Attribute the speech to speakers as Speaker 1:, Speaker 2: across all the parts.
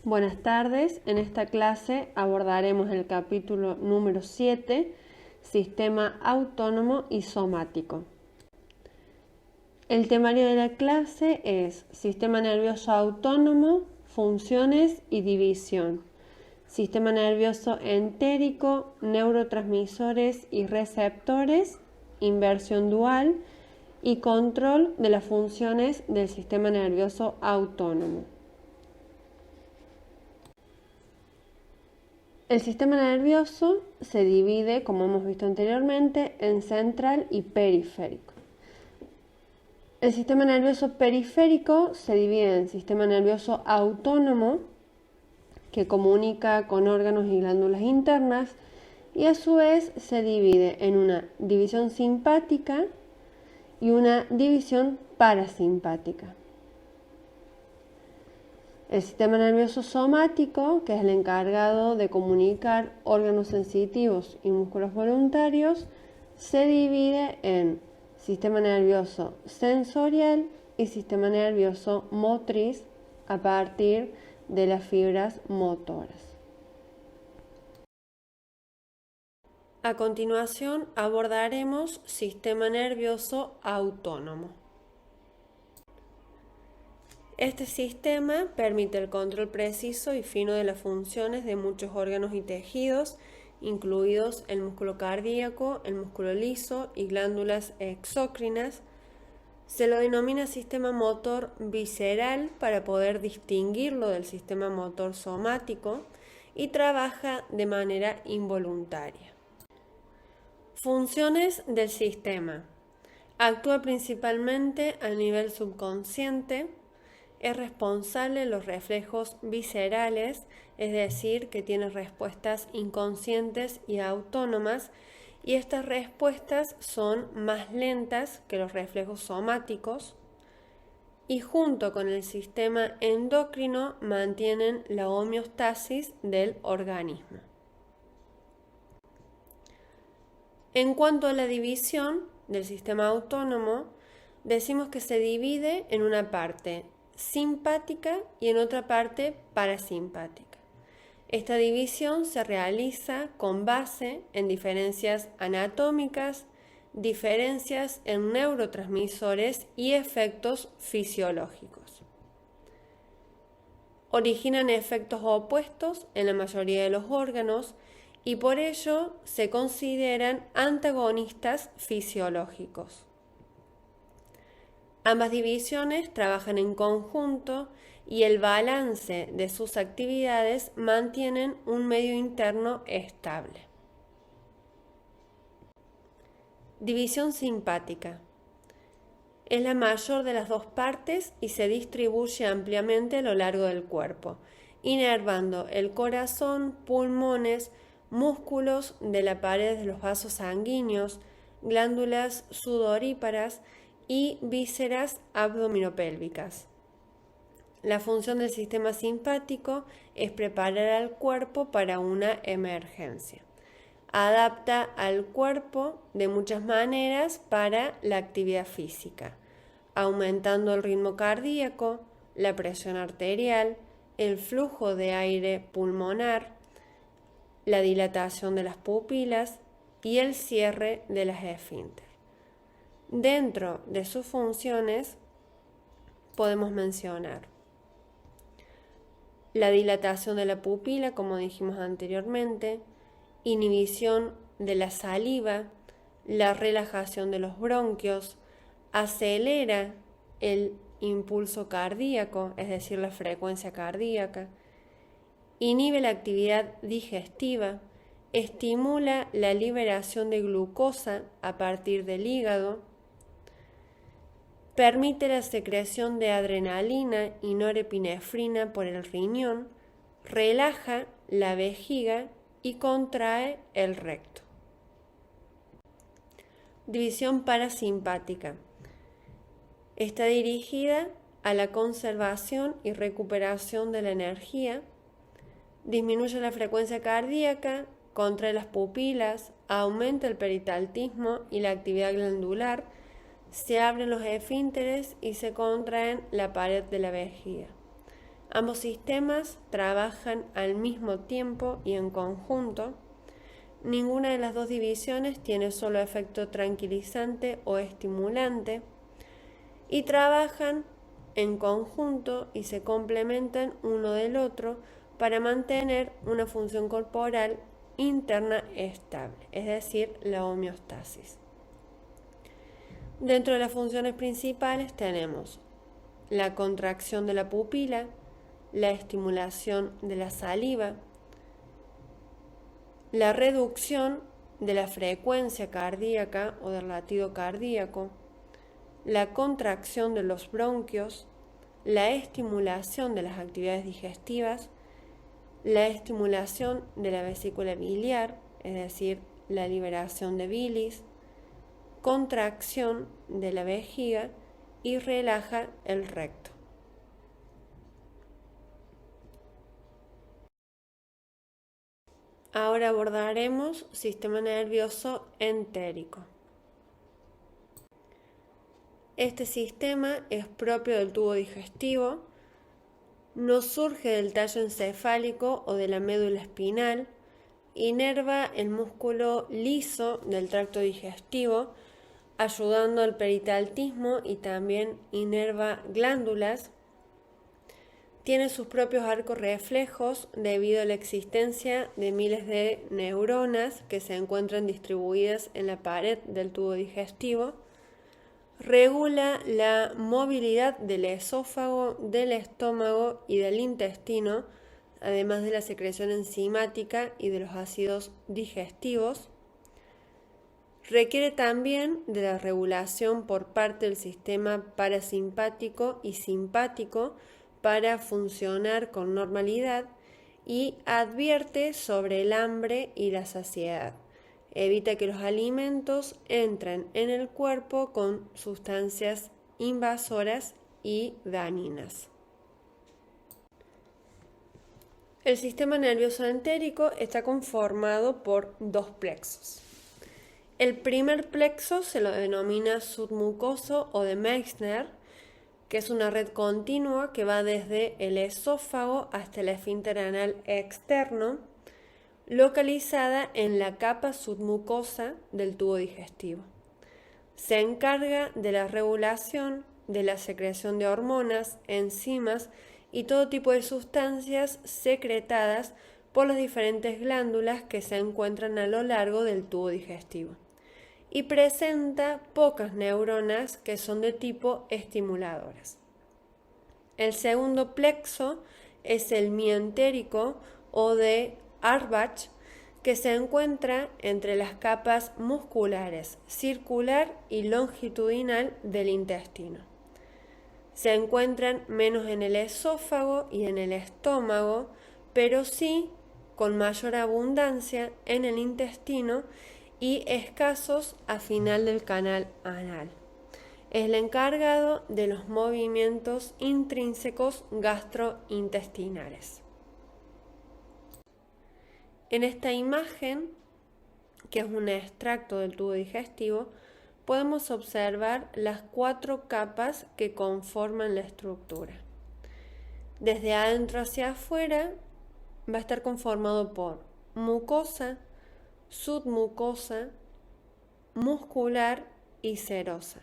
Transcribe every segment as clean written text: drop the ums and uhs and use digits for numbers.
Speaker 1: Buenas tardes, en esta clase abordaremos el capítulo número 7, Sistema Autónomo y Somático. El temario de la clase es Sistema Nervioso Autónomo, Funciones y División, Sistema Nervioso Entérico, Neurotransmisores y Receptores, Inversión Dual y Control de las funciones del Sistema Nervioso Autónomo. El sistema nervioso se divide, como hemos visto anteriormente, en central y periférico. El sistema nervioso periférico se divide en sistema nervioso autónomo, que comunica con órganos y glándulas internas, y a su vez se divide en una división simpática y una división parasimpática. El sistema nervioso somático, que es el encargado de comunicar órganos sensitivos y músculos voluntarios, se divide en sistema nervioso sensorial y sistema nervioso motriz a partir de las fibras motoras. A continuación abordaremos sistema nervioso autónomo. Este sistema permite el control preciso y fino de las funciones de muchos órganos y tejidos, incluidos el músculo cardíaco, el músculo liso y glándulas exócrinas. Se lo denomina sistema motor visceral para poder distinguirlo del sistema motor somático y trabaja de manera involuntaria. Funciones del sistema. Actúa principalmente a nivel subconsciente. Es responsable de los reflejos viscerales, es decir, que tiene respuestas inconscientes y autónomas, y estas respuestas son más lentas que los reflejos somáticos, y junto con el sistema endocrino mantienen la homeostasis del organismo. En cuanto a la división del sistema autónomo, decimos que se divide en una parte simpática y en otra parte parasimpática. Esta división se realiza con base en diferencias anatómicas, diferencias en neurotransmisores y efectos fisiológicos. Originan efectos opuestos en la mayoría de los órganos y por ello se consideran antagonistas fisiológicos. Ambas divisiones trabajan en conjunto y el balance de sus actividades mantienen un medio interno estable. División simpática. Es la mayor de las dos partes y se distribuye ampliamente a lo largo del cuerpo, inervando el corazón, pulmones, músculos de la pared de los vasos sanguíneos, glándulas sudoríparas y vísceras abdominopélvicas. La función del sistema simpático es preparar al cuerpo para una emergencia. Adapta al cuerpo de muchas maneras para la actividad física, aumentando el ritmo cardíaco, la presión arterial, el flujo de aire pulmonar, la dilatación de las pupilas y el cierre de las esfínteres. Dentro de sus funciones podemos mencionar la dilatación de la pupila, como dijimos anteriormente, inhibición de la saliva, la relajación de los bronquios, acelera el impulso cardíaco, es decir, la frecuencia cardíaca, inhibe la actividad digestiva, estimula la liberación de glucosa a partir del hígado, permite la secreción de adrenalina y norepinefrina por el riñón, relaja la vejiga y contrae el recto. División parasimpática. Está dirigida a la conservación y recuperación de la energía, disminuye la frecuencia cardíaca, contrae las pupilas, aumenta el peristaltismo y la actividad glandular, se abren los esfínteres y se contraen la pared de la vejiga. Ambos sistemas trabajan al mismo tiempo y en conjunto. Ninguna de las dos divisiones tiene solo efecto tranquilizante o estimulante y trabajan en conjunto y se complementan uno del otro para mantener una función corporal interna estable, es decir, la homeostasis. Dentro de las funciones principales tenemos la contracción de la pupila, la estimulación de la saliva, la reducción de la frecuencia cardíaca o del latido cardíaco, la contracción de los bronquios, la estimulación de las actividades digestivas, la estimulación de la vesícula biliar, es decir, la liberación de bilis, contracción de la vejiga y relaja el recto. Ahora abordaremos sistema nervioso entérico. Este sistema es propio del tubo digestivo, no surge del tallo encefálico o de la médula espinal, inerva el músculo liso del tracto digestivo, ayudando al peritaltismo y también inerva glándulas. Tiene sus propios arcos reflejos debido a la existencia de miles de neuronas que se encuentran distribuidas en la pared del tubo digestivo. Regula la movilidad del esófago, del estómago y del intestino, además de la secreción enzimática y de los ácidos digestivos. Requiere también de la regulación por parte del sistema parasimpático y simpático para funcionar con normalidad y advierte sobre el hambre y la saciedad. Evita que los alimentos entren en el cuerpo con sustancias invasoras y dañinas. El sistema nervioso entérico está conformado por dos plexos. El primer plexo se lo denomina submucoso o de Meissner, que es una red continua que va desde el esófago hasta el esfínter anal externo, localizada en la capa submucosa del tubo digestivo. Se encarga de la regulación de la secreción de hormonas, enzimas y todo tipo de sustancias secretadas por las diferentes glándulas que se encuentran a lo largo del tubo digestivo. Y presenta pocas neuronas que son de tipo estimuladoras. El segundo plexo es el mientérico o de Arbach, que se encuentra entre las capas musculares circular y longitudinal del intestino. Se encuentran menos en el esófago y en el estómago, pero sí con mayor abundancia en el intestino y escasos a final del canal anal. Es el encargado de los movimientos intrínsecos gastrointestinales. En esta imagen, que es un extracto del tubo digestivo, podemos observar las 4 capas que conforman la estructura. Desde adentro hacia afuera va a estar conformado por mucosa, submucosa, muscular y serosa.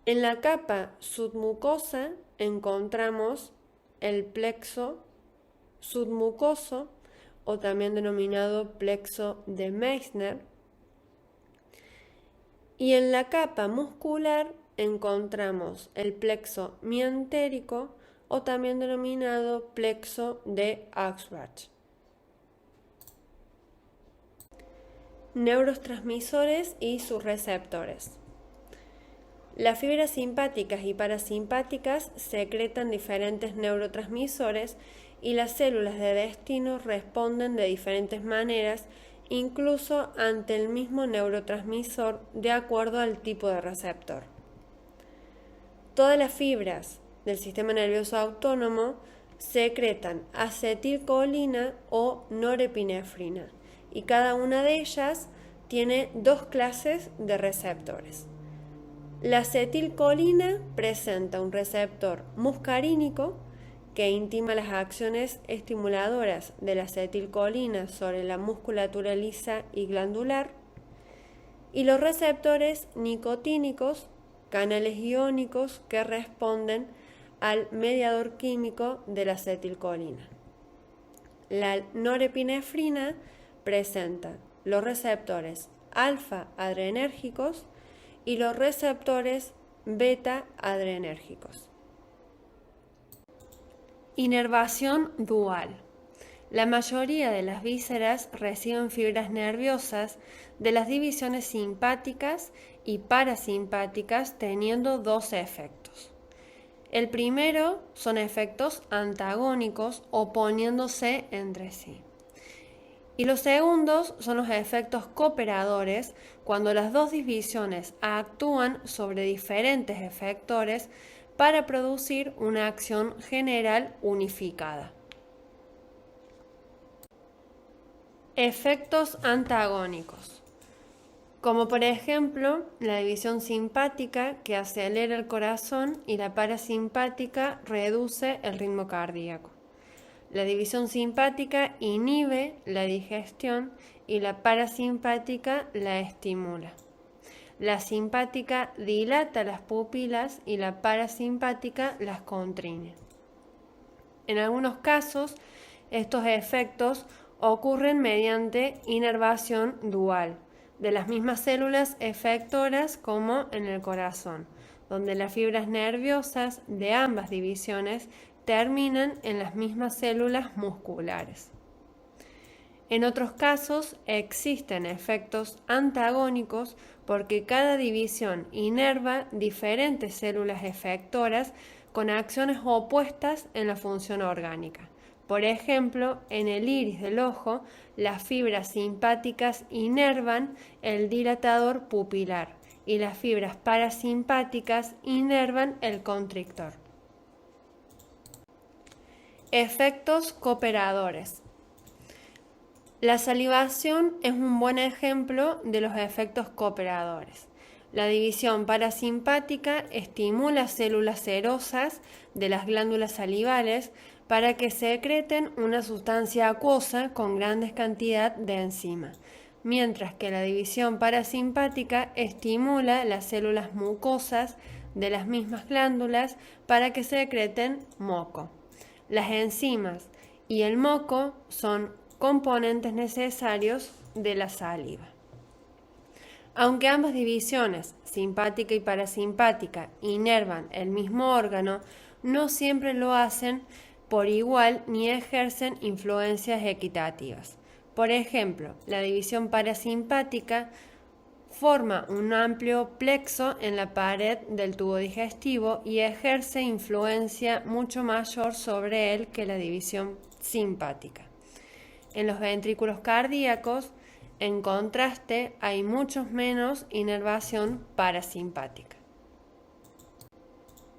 Speaker 1: En la capa submucosa encontramos el plexo submucoso, o también denominado plexo de Meissner, y en la capa muscular encontramos el plexo mientérico, o también denominado plexo de Auerbach. Neurotransmisores y sus receptores. Las fibras simpáticas y parasimpáticas secretan diferentes neurotransmisores y las células de destino responden de diferentes maneras, incluso ante el mismo neurotransmisor, de acuerdo al tipo de receptor. Todas las fibras del sistema nervioso autónomo secretan acetilcolina o norepinefrina, y cada una de ellas tiene 2 clases de receptores. La acetilcolina presenta un receptor muscarínico que intima las acciones estimuladoras de la acetilcolina sobre la musculatura lisa y glandular, y los receptores nicotínicos, canales iónicos que responden al mediador químico de la acetilcolina. La norepinefrina presenta los receptores alfa-adrenérgicos y los receptores beta-adrenérgicos. Inervación dual. La mayoría de las vísceras reciben fibras nerviosas de las divisiones simpáticas y parasimpáticas, teniendo dos efectos. El primero son efectos antagónicos oponiéndose entre sí. Y los segundos son los efectos cooperadores, cuando las dos divisiones actúan sobre diferentes efectores para producir una acción general unificada. Efectos antagónicos, como por ejemplo la división simpática, que acelera el corazón, y la parasimpática reduce el ritmo cardíaco. La división simpática inhibe la digestión y la parasimpática la estimula. La simpática dilata las pupilas y la parasimpática las contrae. En algunos casos, estos efectos ocurren mediante inervación dual de las mismas células efectoras, como en el corazón, donde las fibras nerviosas de ambas divisiones terminan en las mismas células musculares. En otros casos existen efectos antagónicos porque cada división inerva diferentes células efectoras con acciones opuestas en la función orgánica. Por ejemplo, en el iris del ojo, las fibras simpáticas inervan el dilatador pupilar y las fibras parasimpáticas inervan el constrictor. Efectos cooperadores. La salivación es un buen ejemplo de los efectos cooperadores. La división parasimpática estimula células serosas de las glándulas salivales para que secreten una sustancia acuosa con grandes cantidades de enzima, mientras que la división parasimpática estimula las células mucosas de las mismas glándulas para que secreten moco. Las enzimas y el moco son componentes necesarios de la saliva. Aunque ambas divisiones, simpática y parasimpática, inervan el mismo órgano, no siempre lo hacen por igual ni ejercen influencias equitativas. Por ejemplo, la división parasimpática forma un amplio plexo en la pared del tubo digestivo y ejerce influencia mucho mayor sobre él que la división simpática. En los ventrículos cardíacos, en contraste, hay mucho menos inervación parasimpática.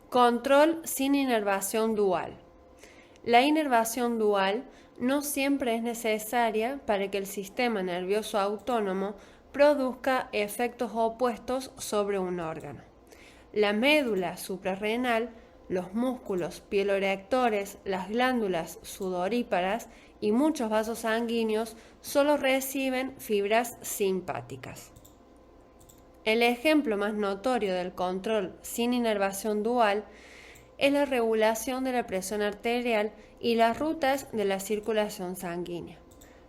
Speaker 1: Control sin inervación dual. La inervación dual no siempre es necesaria para que el sistema nervioso autónomo produzca efectos opuestos sobre un órgano. La médula suprarrenal, los músculos pielorrectores, las glándulas sudoríparas y muchos vasos sanguíneos solo reciben fibras simpáticas. El ejemplo más notorio del control sin inervación dual es la regulación de la presión arterial y las rutas de la circulación sanguínea.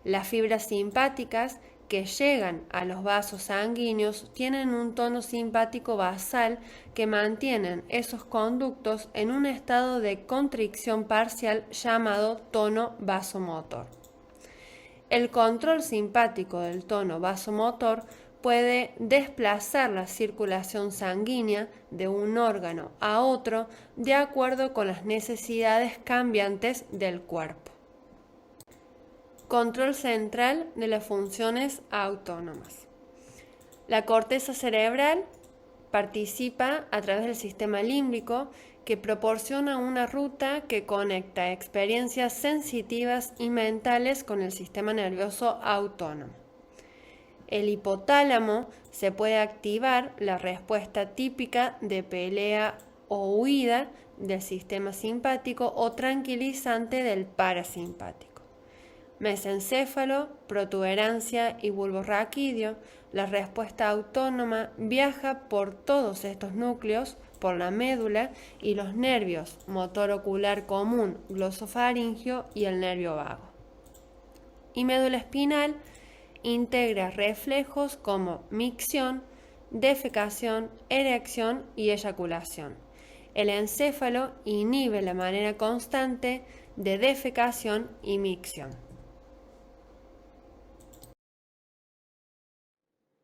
Speaker 1: Las fibras simpáticas que llegan a los vasos sanguíneos tienen un tono simpático basal que mantienen esos conductos en un estado de constricción parcial llamado tono vasomotor. El control simpático del tono vasomotor puede desplazar la circulación sanguínea de un órgano a otro de acuerdo con las necesidades cambiantes del cuerpo. Control central de las funciones autónomas. La corteza cerebral participa a través del sistema límbico, que proporciona una ruta que conecta experiencias sensitivas y mentales con el sistema nervioso autónomo. El hipotálamo se puede activar la respuesta típica de pelea o huida del sistema simpático o tranquilizante del parasimpático. Mesencéfalo, protuberancia y bulbo raquídeo. La respuesta autónoma viaja por todos estos núcleos, por la médula y los nervios motor ocular común, glosofaringio y el nervio vago. Y médula espinal integra reflejos como micción, defecación, erección y eyaculación. El encéfalo inhibe la manera constante de defecación y micción.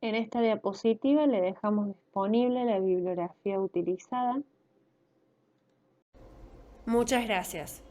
Speaker 2: En esta diapositiva le dejamos disponible la bibliografía utilizada.
Speaker 1: Muchas gracias.